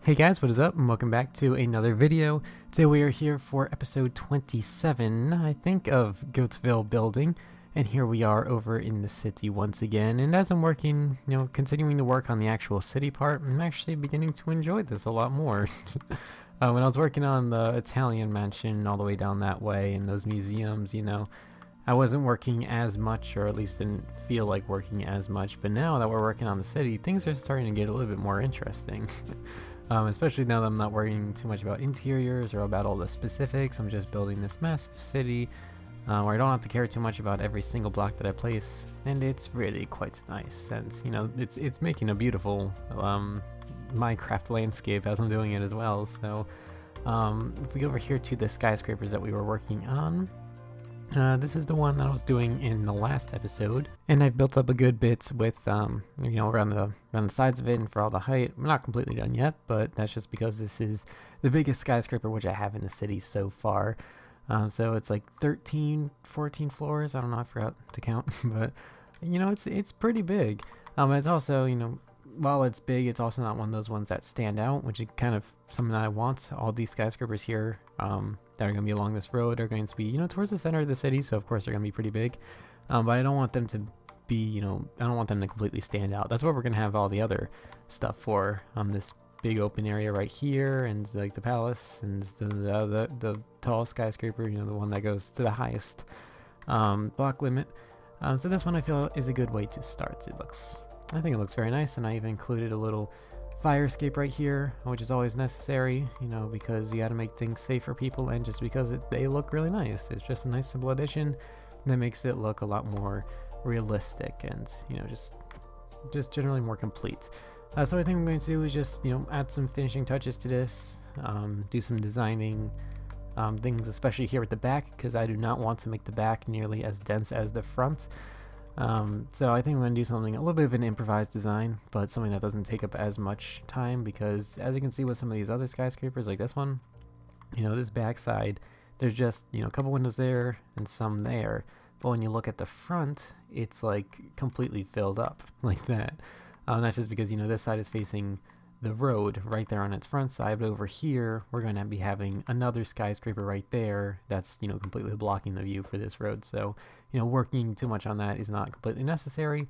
Hey guys, what is up and welcome back to another video. Today we are here for episode 27, I think, of Goattville building, and here we are over in the city once again. And as I'm working, continuing to work on the actual city part, I'm actually beginning to enjoy this a lot more. When I was working on the Italian mansion all the way down that way and those museums, I wasn't working as much, or at least didn't feel like working as much, but now that we're working on the city, things are starting to get a little bit more interesting. Especially now that I'm not worrying too much about interiors or about all the specifics. I'm just building this massive city where I don't have to care too much about every single block that I place, and it's really quite nice since it's making a beautiful Minecraft landscape as I'm doing it as well. So if we go over here to the skyscrapers that we were working on, this is the one that I was doing in the last episode, and I've built up a good bit with, around the sides of it and for all the height. I'm not completely done yet, but that's just because this is the biggest skyscraper which I have in the city so far. So it's like 13, 14 floors. I don't know, I forgot to count, but it's pretty big. It's also, while it's big, it's also not one of those ones that stand out, which is kind of something that I want. All these skyscrapers here that are going to be along this road are going to be, towards the center of the city, so of course they're going to be pretty big. But I don't want them to be, I don't want them to completely stand out. That's what we're going to have all the other stuff for. This big open area right here, and like the palace, and the tall skyscraper, the one that goes to the highest block limit. So this one I feel is a good way to start. I think it looks very nice, and I even included a little fire escape right here, which is always necessary, because you got to make things safe for people, and just because they look really nice. It's just a nice simple addition that makes it look a lot more realistic and just generally more complete. So I think I'm going to do is just add some finishing touches to this, do some designing things, especially here at the back, because I do not want to make the back nearly as dense as the front. So I think I'm going to do something, a little bit of an improvised design, but something that doesn't take up as much time, because as you can see with some of these other skyscrapers like this one, this backside, there's just, a couple windows there and some there, but when you look at the front, it's like completely filled up like that. That's just because, this side is facing the road right there on its front side, but over here we're going to be having another skyscraper right there that's completely blocking the view for this road. So working too much on that is not completely necessary,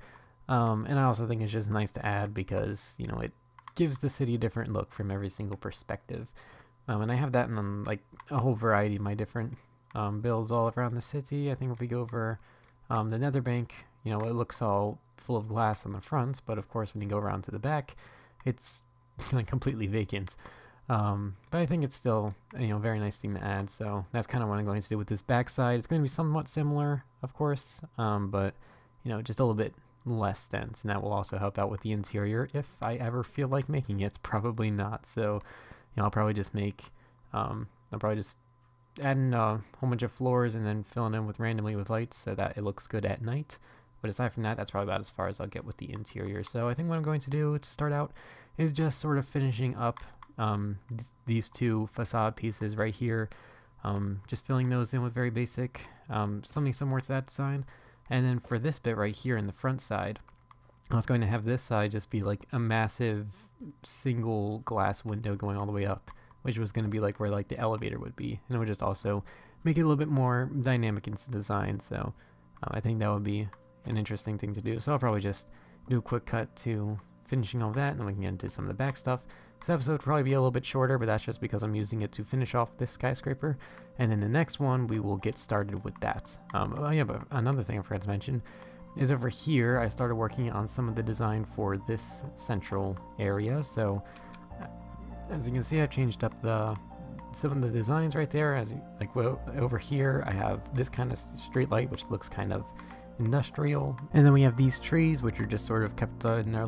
and I also think it's just nice to add because it gives the city a different look from every single perspective, and I have that in like a whole variety of my different builds all around the city. I think if we go over the nether bank, it looks all full of glass on the front, but of course when you go around to the back, it's like completely vacant. But I think it's still a very nice thing to add, so that's kind of what I'm going to do with this backside. It's going to be somewhat similar, of course, but just a little bit less dense, and that will also help out with the interior if I ever feel like making it. Probably not, so I'll probably just make add in a whole bunch of floors and then fill it in randomly with lights so that it looks good at night. But aside from that, that's probably about as far as I'll get with the interior. So I think what I'm going to do to start out is just sort of finishing up these two facade pieces right here, just filling those in with very basic, something similar to that design. And then for this bit right here in the front side, I was going to have this side just be like a massive single glass window going all the way up, which was going to be like where like the elevator would be, and it would just also make it a little bit more dynamic in design. So I think that would be an interesting thing to do. So I'll probably just do a quick cut to finishing all that, and then we can get into some of the back stuff. This episode will probably be a little bit shorter, but that's just because I'm using it to finish off this skyscraper, and then the next one we will get started with that. Oh yeah, but another thing I forgot to mention is over here I started working on some of the design for this central area. So as you can see, I've changed up some of the designs right there. Over here I have this kind of street light, which looks kind of industrial, and then we have these trees, which are just sort of kept in their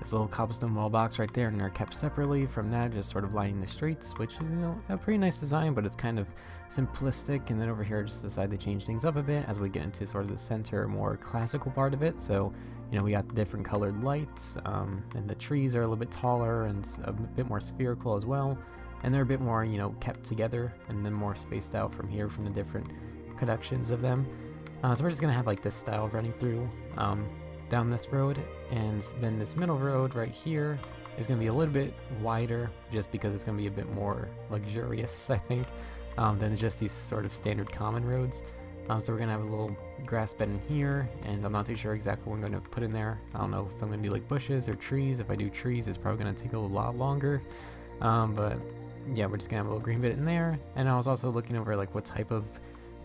this little cobblestone wall box right there, and they're kept separately from that, just sort of lining the streets, which is a pretty nice design, but it's kind of simplistic. And then over here I just decided to change things up a bit as we get into sort of the center, more classical part of it. So we got the different colored lights, and the trees are a little bit taller and a bit more spherical as well, and they're a bit more kept together and then more spaced out from here from the different connections of them. So we're just gonna have like this style running through down this road, and then this middle road right here is going to be a little bit wider just because it's going to be a bit more luxurious, I think, than just these sort of standard common roads. So we're going to have a little grass bed in here, and I'm not too sure exactly what I'm going to put in there. I don't know if I'm going to do like bushes or trees. If I do trees, it's probably going to take a lot longer. But yeah, we're just going to have a little green bit in there. And I was also looking over like what type of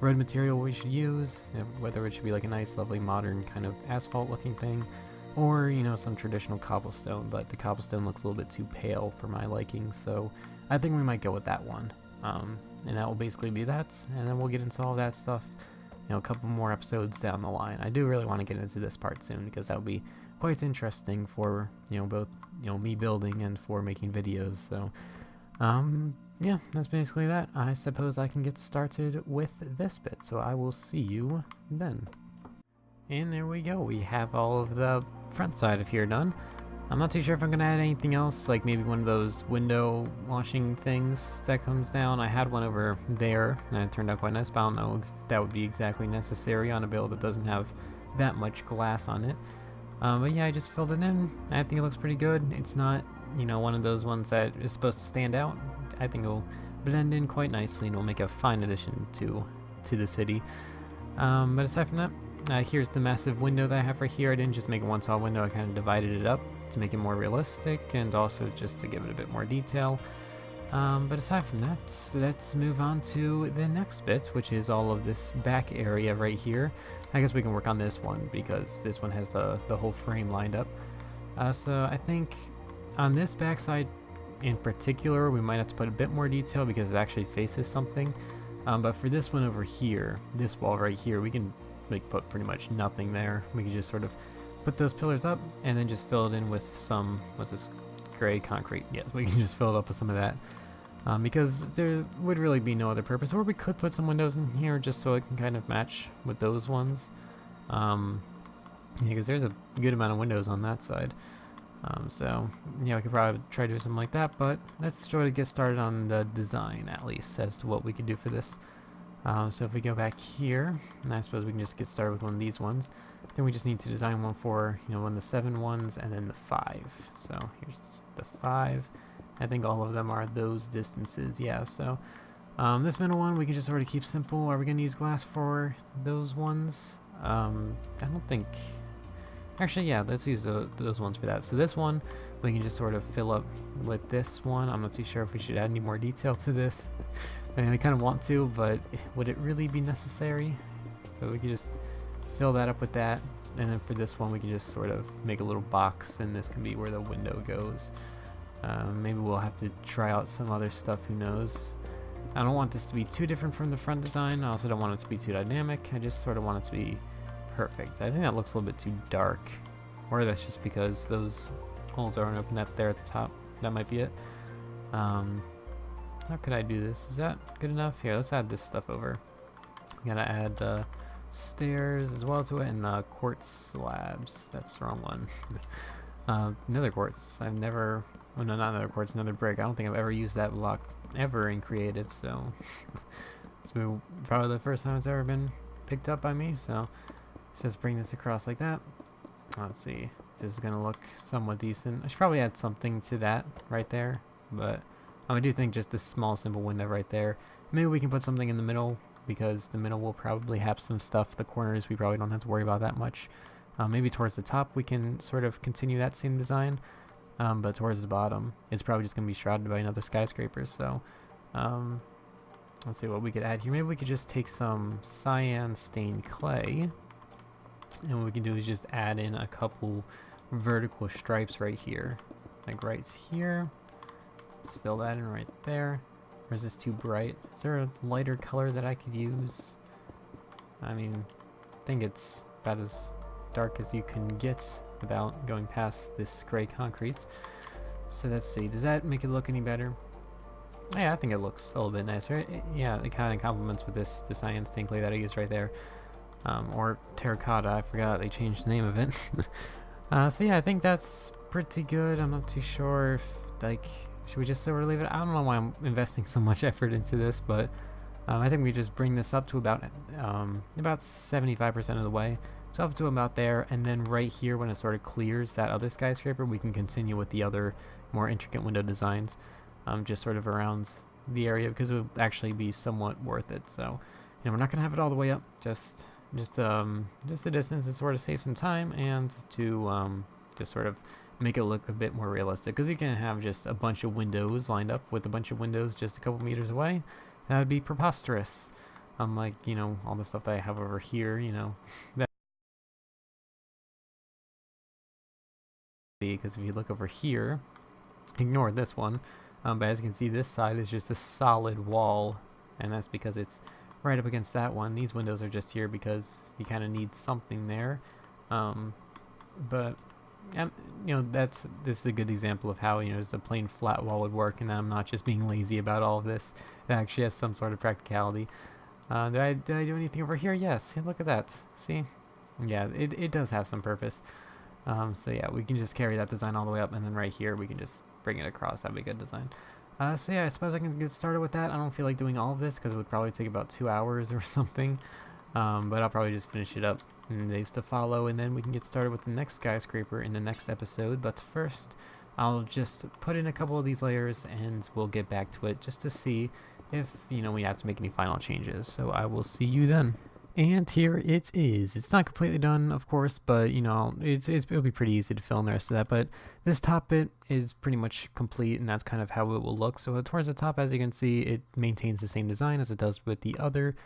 road material we should use, whether it should be like a nice, lovely, modern kind of asphalt looking thing, or, you know, some traditional cobblestone, but the cobblestone looks a little bit too pale for my liking, so I think we might go with that one. And that will basically be that, and then we'll get into all that stuff, you know, a couple more episodes down the line. I do really want to get into this part soon, because that will be quite interesting for, you know, both, you know, me building and for making videos, so, yeah, that's basically that. I suppose I can get started with this bit, so I will see you then. And there we go, we have all of the front side of here done. I'm not too sure if I'm going to add anything else, like maybe one of those window washing things that comes down. I had one over there, and it turned out quite nice, but I don't know if that would be exactly necessary on a build that doesn't have that much glass on it. But yeah, I just filled it in. I think it looks pretty good. It's not, you know, one of those ones that is supposed to stand out. I think it'll blend in quite nicely and will make a fine addition to the city. But aside from that, here's the massive window that I have right here. I didn't just make it one solid window, I kind of divided it up to make it more realistic and also just to give it a bit more detail. But aside from that, let's move on to the next bit, which is all of this back area right here. I guess we can work on this one because this one has the whole frame lined up. So I think on this back side in particular, we might have to put a bit more detail because it actually faces something. But for this one over here, this wall right here, we can like put pretty much nothing there. We can just sort of put those pillars up and then just fill it in with some, what's this, gray concrete. Yes, we can just fill it up with some of that. Because there would really be no other purpose. Or we could put some windows in here just so it can kind of match with those ones. Yeah, because there's a good amount of windows on that side. So, yeah, we could probably try to do something like that, but let's try to get started on the design, at least, as to what we could do for this. So if we go back here, and I suppose we can just get started with one of these ones, then we just need to design one for, you know, one of the 7 ones, and then the 5. So here's the 5. I think all of them are those distances, yeah, so this middle one, we can just sort of keep simple. Are we going to use glass for those ones? I don't think... Actually, yeah, let's use those ones for that. So this one, we can just sort of fill up with this one. I'm not too sure if we should add any more detail to this. I mean, I kind of want to, but would it really be necessary? So we can just fill that up with that. And then for this one, we can just sort of make a little box, and this can be where the window goes. Maybe we'll have to try out some other stuff, who knows. I don't want this to be too different from the front design. I also don't want it to be too dynamic. I just sort of want it to be perfect. I think that looks a little bit too dark, or that's just because those holes aren't open up there at the top. That might be it. How could I do this? Is that good enough? Here, let's add this stuff over. We gotta add stairs as well to it, and quartz slabs. That's the wrong one. Nether quartz. I've never... Oh no, not nether quartz, nether brick. I don't think I've ever used that block ever in creative, so... It's been probably the first time it's ever been picked up by me, so... Let's just bring this across like that. Let's see. This is gonna look somewhat decent. I should probably add something to that right there, but... I do think just this small simple window right there. Maybe we can put something in the middle, because the middle will probably have some stuff. The corners we probably don't have to worry about that much. Maybe towards the top we can sort of continue that same design, but towards the bottom it's probably just going to be shrouded by another skyscraper. So let's see what we could add here. Maybe we could just take some cyan stained clay, and what we can do is just add in a couple vertical stripes right here, like right here. Let's fill that in right there. Or is this too bright? Is there a lighter color that I could use? I mean, I think it's about as dark as you can get without going past this gray concrete. So let's see, does that make it look any better? Yeah, I think it looks a little bit nicer. Yeah, it kind of complements with this cyan stained clay that I used right there. Or terracotta, I forgot they changed the name of it. So yeah, I think that's pretty good. I'm not too sure if, like... Should we just sort of leave it? I don't know why I'm investing so much effort into this, but I think we just bring this up to about 75% of the way. So up to about there, and then right here when it sort of clears that other skyscraper, we can continue with the other more intricate window designs, just sort of around the area, because it would actually be somewhat worth it. So, you know, we're not gonna have it all the way up, just a distance to sort of save some time and to just sort of make it look a bit more realistic, because you can have just a bunch of windows lined up with a bunch of windows just a couple meters away. That would be preposterous. Unlike, you know, all the stuff that I have over here, you know, that, because if you look over here, ignore this one, but as you can see, this side is just a solid wall, and that's because it's right up against that one. These windows are just here because you kind of need something there, but you know, this is a good example of how, you know, just a plain flat wall would work, and I'm not just being lazy about all of this. It actually has some sort of practicality. Did I do anything over here? Yes. Look at that. See? Yeah, it does have some purpose. So yeah, we can just carry that design all the way up, and then right here we can just bring it across. That'd be a good design. So yeah, I suppose I can get started with that. I don't feel like doing all of this because it would probably take about 2 hours or something. But I'll probably just finish it up in the days to follow, and then we can get started with the next skyscraper in the next episode. But first, I'll just put in a couple of these layers, and we'll get back to it just to see if, you know, we have to make any final changes. So I will see you then. And here it is. It's not completely done, of course, but, you know, it'll be pretty easy to fill in the rest of that. But this top bit is pretty much complete, and that's kind of how it will look. So towards the top, as you can see, it maintains the same design as it does with the other.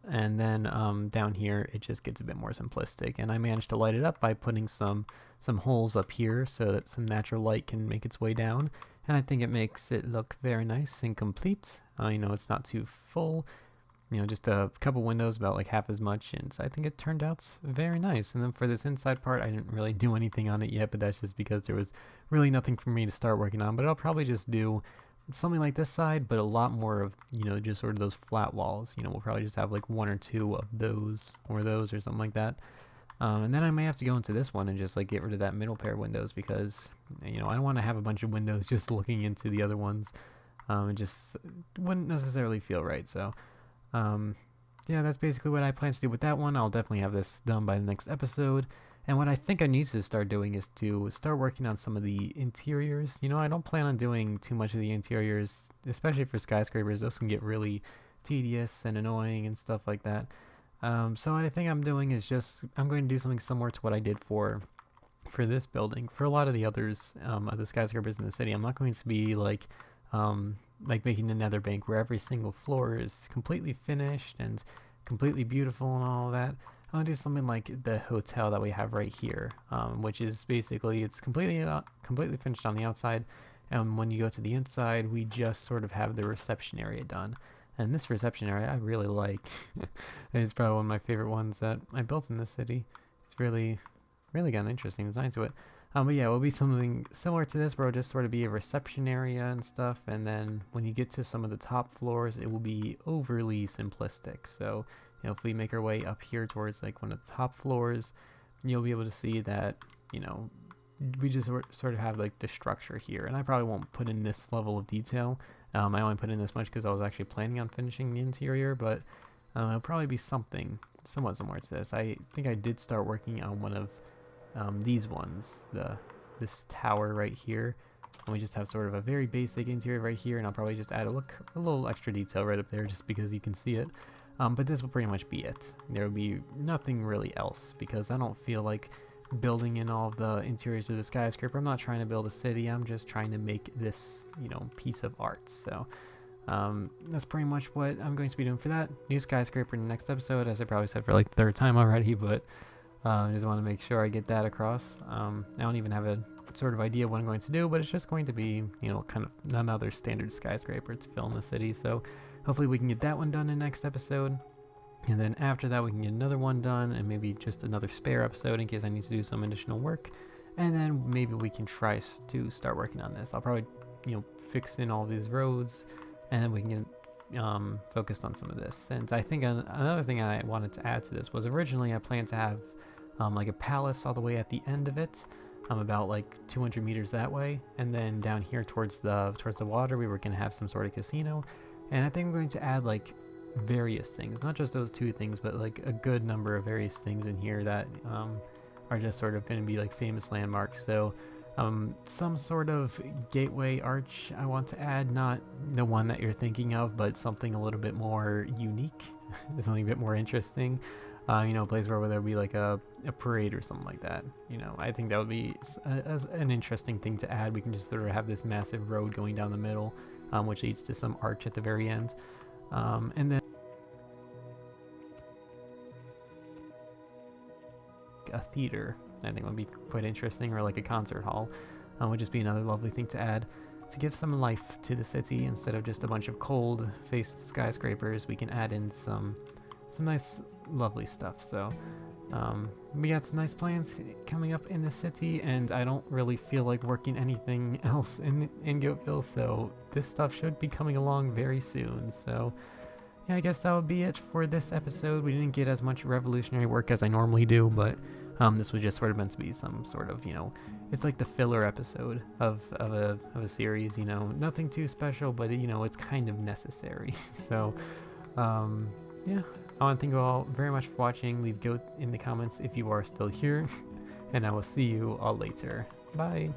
And then down here, it just gets a bit more simplistic. And I managed to light it up by putting some holes up here so that some natural light can make its way down. And I think it makes it look very nice and complete. You know, it's not too full. You know, just a couple windows, about like half as much, and so I think it turned out very nice. And then for this inside part, I didn't really do anything on it yet, but that's just because there was really nothing for me to start working on. But I'll probably just do something like this side, but a lot more of, you know, just sort of those flat walls. You know, we'll probably just have like 1 or 2 of those or something like that. And then I may have to go into this one and just like get rid of that middle pair of windows, because, you know, I don't want to have a bunch of windows just looking into the other ones. It just wouldn't necessarily feel right. So yeah, that's basically what I plan to do with that one. I'll definitely have this done by the next episode. And what I think I need to start doing is to start working on some of the interiors. You know, I don't plan on doing too much of the interiors, especially for skyscrapers. Those can get really tedious and annoying and stuff like that. So what I think I'm doing is just, I'm going to do something similar to what I did for this building. For a lot of the others, of the skyscrapers in the city, I'm not going to be like making the nether bank where every single floor is completely finished and completely beautiful and all of that. I'll do something like the hotel that we have right here, which is basically, it's completely finished on the outside, and when you go to the inside, we just sort of have the reception area done. And this reception area I really like. It's probably one of my favorite ones that I built in this city. It's really got an interesting design to it. But yeah, it will be something similar to this, where it'll just sort of be a reception area and stuff, and then when you get to some of the top floors, it will be overly simplistic. So, you know, if we make our way up here towards like one of the top floors, you'll be able to see that, you know, we just sort of have like the structure here. And I probably won't put in this level of detail. I only put in this much because I was actually planning on finishing the interior, but it'll probably be something somewhat similar to this. I think I did start working on one of these ones, this tower right here, and we just have sort of a very basic interior right here, and I'll probably just add a little extra detail right up there just because you can see it. But this will pretty much be it. There will be nothing really else, because I don't feel like building in all of the interiors of the skyscraper. I'm not trying to build a city, I'm just trying to make this, you know, piece of art. So that's pretty much what I'm going to be doing for that. New skyscraper in the next episode, as I probably said for like the 3rd time already, but I just want to make sure I get that across. I don't even have a sort of idea what I'm going to do, but it's just going to be, you know, kind of another standard skyscraper to fill in the city. So hopefully we can get that one done in the next episode. And then after that, we can get another one done, and maybe just another spare episode in case I need to do some additional work. And then maybe we can try to start working on this. I'll probably, you know, fix in all these roads, and then we can get focused on some of this. And I think another thing I wanted to add to this was, originally I planned to have like a palace all the way at the end of it, about like 200 meters that way, and then down here towards the water, we were going to have some sort of casino. And I think I'm going to add like various things, not just those 2 things, but like a good number of various things in here that are just sort of going to be like famous landmarks. So Some sort of gateway arch I want to add, not the one that you're thinking of, but something a little bit more unique, something a bit more interesting. You know, a place where there'll be like a parade or something like that. You know, I think that would be an interesting thing to add. We can just sort of have this massive road going down the middle, which leads to some arch at the very end. And then a theater, I think would be quite interesting, or like a concert hall would just be another lovely thing to add to give some life to the city. Instead of just a bunch of cold-faced skyscrapers, we can add in some nice, lovely stuff. So we got some nice plans coming up in the city, and I don't really feel like working anything else in Goattville, so this stuff should be coming along very soon. So yeah, I guess that would be it for this episode. We didn't get as much revolutionary work as I normally do, but this was just sort of meant to be some sort of, you know, it's like the filler episode of a series, you know, nothing too special, but you know, it's kind of necessary. So yeah, I want to thank you all very much for watching. Leave Goat in the comments if you are still here, and I will see you all later. Bye.